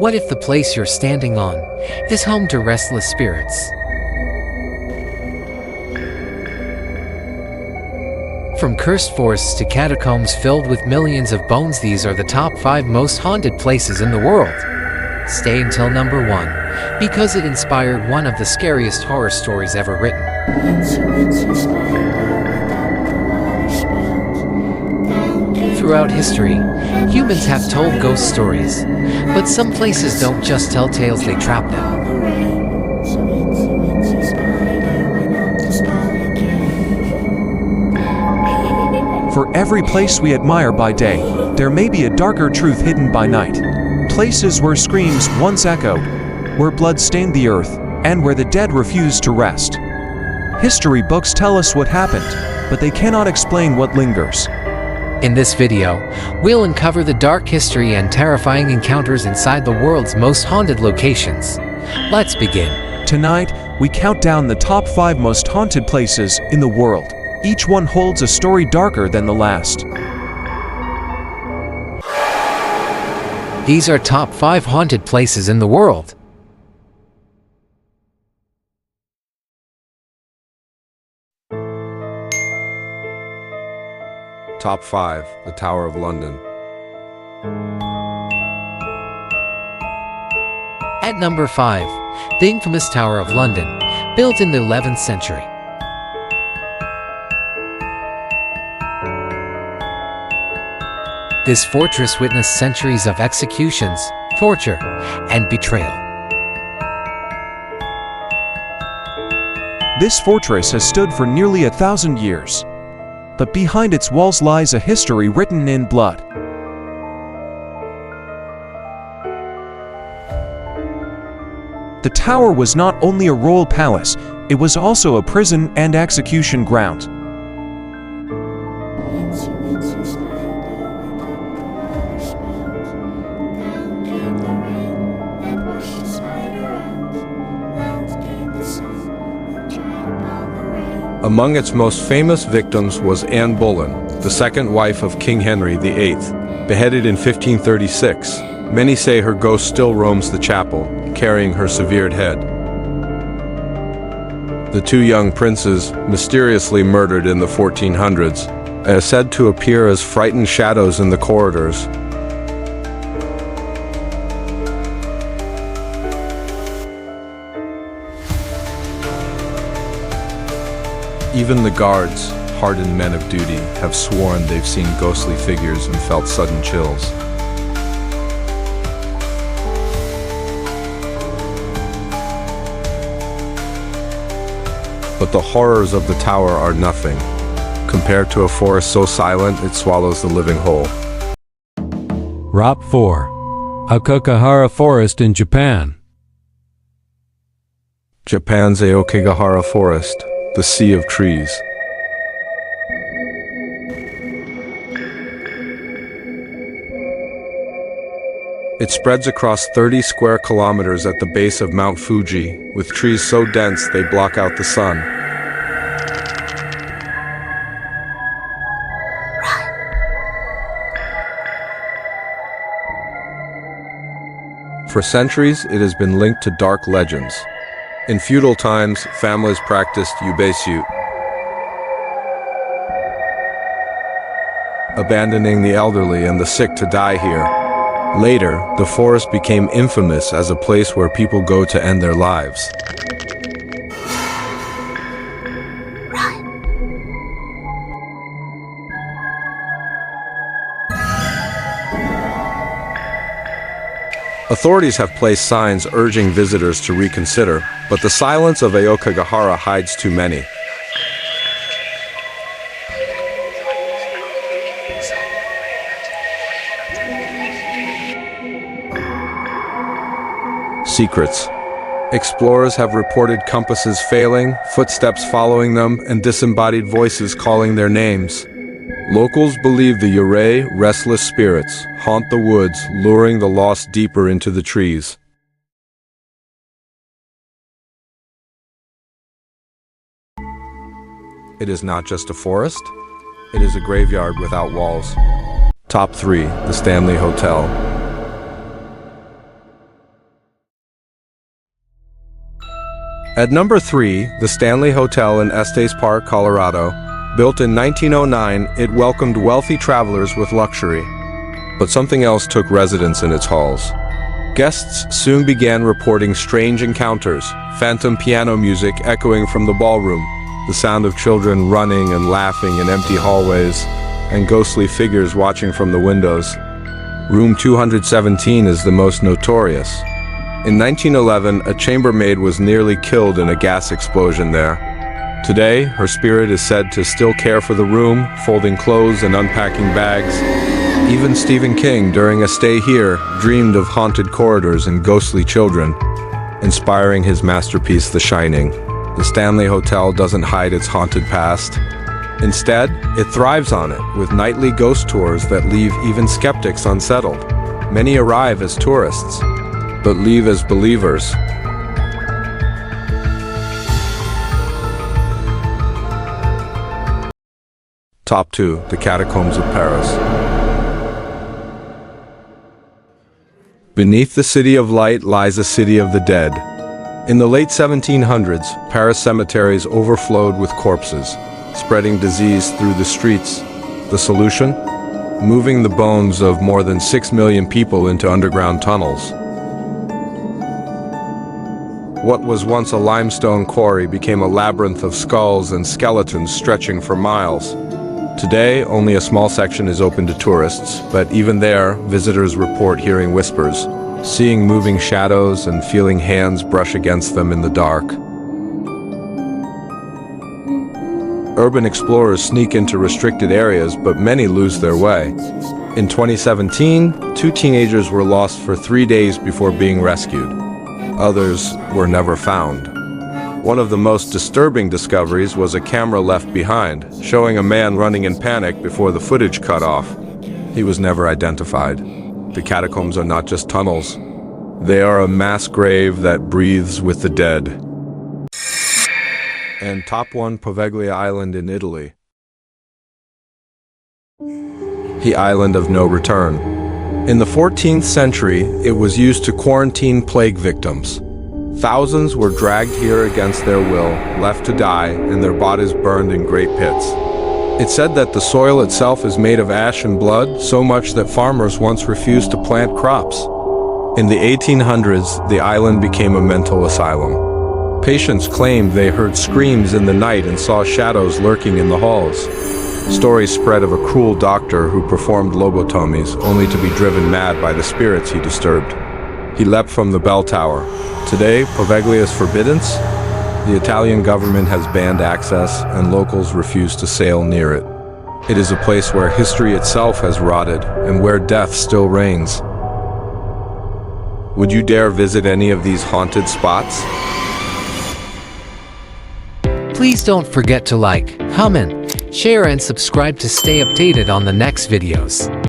What if the place you're standing on is home to restless spirits? From cursed forests to catacombs filled with millions of bones, these are the top 5 most haunted places in the world. Stay until number 1, because it inspired one of the scariest horror stories ever written. Throughout history, humans have told ghost stories, but some places don't just tell tales, they trap them. For every place we admire by day, there may be a darker truth hidden by night. Places where screams once echoed, where blood stained the earth, and where the dead refused to rest. History books tell us what happened, but they cannot explain what lingers. In this video, we'll uncover the dark history and terrifying encounters inside the world's most haunted locations. Let's begin. Tonight, we count down the top 5 most haunted places in the world. Each one holds a story darker than the last. These are top 5 haunted places in the world. Top 5. The Tower of London. At number 5, the infamous Tower of London, built in the 11th century. This fortress witnessed centuries of executions, torture, and betrayal. This fortress has stood for nearly 1,000 years. But behind its walls lies a history written in blood. The tower was not only a royal palace, it was also a prison and execution ground. Among its most famous victims was Anne Boleyn, the second wife of King Henry VIII, beheaded in 1536. Many say her ghost still roams the chapel, carrying her severed head. The 2 young princes, mysteriously murdered in the 1400s, are said to appear as frightened shadows in the corridors. Even the guards, hardened men of duty, have sworn they've seen ghostly figures and felt sudden chills. But the horrors of the tower are nothing, compared to a forest so silent it swallows the living whole. Top 4. Aokigahara Forest in Japan. Japan's Aokigahara Forest, the Sea of Trees. It spreads across 30 square kilometers at the base of Mount Fuji, with trees so dense they block out the sun. For centuries, it has been linked to dark legends. In feudal times, families practiced yubeishu, abandoning the elderly and the sick to die here. Later, the forest became infamous as a place where people go to end their lives. Authorities have placed signs urging visitors to reconsider, but the silence of Aokigahara hides too many. Secrets. Explorers have reported compasses failing, footsteps following them, and disembodied voices calling their names. Locals believe the Yurei, restless spirits, haunt the woods, luring the lost deeper into the trees. It is not just a forest, it is a graveyard without walls. Top 3. The Stanley Hotel. At number 3, the Stanley Hotel in Estes Park, Colorado. Built in 1909, it welcomed wealthy travelers with luxury. But something else took residence in its halls. Guests soon began reporting strange encounters, phantom piano music echoing from the ballroom, the sound of children running and laughing in empty hallways, and ghostly figures watching from the windows. Room 217 is the most notorious. In 1911, a chambermaid was nearly killed in a gas explosion there. Today, her spirit is said to still care for the room, folding clothes and unpacking bags. Even Stephen King, during a stay here, dreamed of haunted corridors and ghostly children, inspiring his masterpiece, The Shining. The Stanley Hotel doesn't hide its haunted past. Instead, it thrives on it, with nightly ghost tours that leave even skeptics unsettled. Many arrive as tourists, but leave as believers. Top 2. The Catacombs of Paris. Beneath the City of Light lies a city of the dead. In the late 1700s, Paris cemeteries overflowed with corpses, spreading disease through the streets. The solution? Moving the bones of more than 6 million people into underground tunnels. What was once a limestone quarry became a labyrinth of skulls and skeletons stretching for miles. Today, only a small section is open to tourists, but even there, visitors report hearing whispers, seeing moving shadows and feeling hands brush against them in the dark. Urban explorers sneak into restricted areas, but many lose their way. In 2017, 2 teenagers were lost for 3 days before being rescued. Others were never found. One of the most disturbing discoveries was a camera left behind, showing a man running in panic before the footage cut off. He was never identified. The catacombs are not just tunnels. They are a mass grave that breathes with the dead. And top 1, Poveglia Island in Italy. The island of no return. In the 14th century, it was used to quarantine plague victims. Thousands were dragged here against their will, left to die, and their bodies burned in great pits. It's said that the soil itself is made of ash and blood, so much that farmers once refused to plant crops. In the 1800s, the island became a mental asylum. Patients claimed they heard screams in the night and saw shadows lurking in the halls. Stories spread of a cruel doctor who performed lobotomies, only to be driven mad by the spirits he disturbed. He leapt from the bell tower. Today, Poveglia is forbidden. The Italian government has banned access, and locals refuse to sail near it. It is a place where history itself has rotted, and where death still reigns. Would you dare visit any of these haunted spots? Please don't forget to like, comment, share and subscribe to stay updated on the next videos.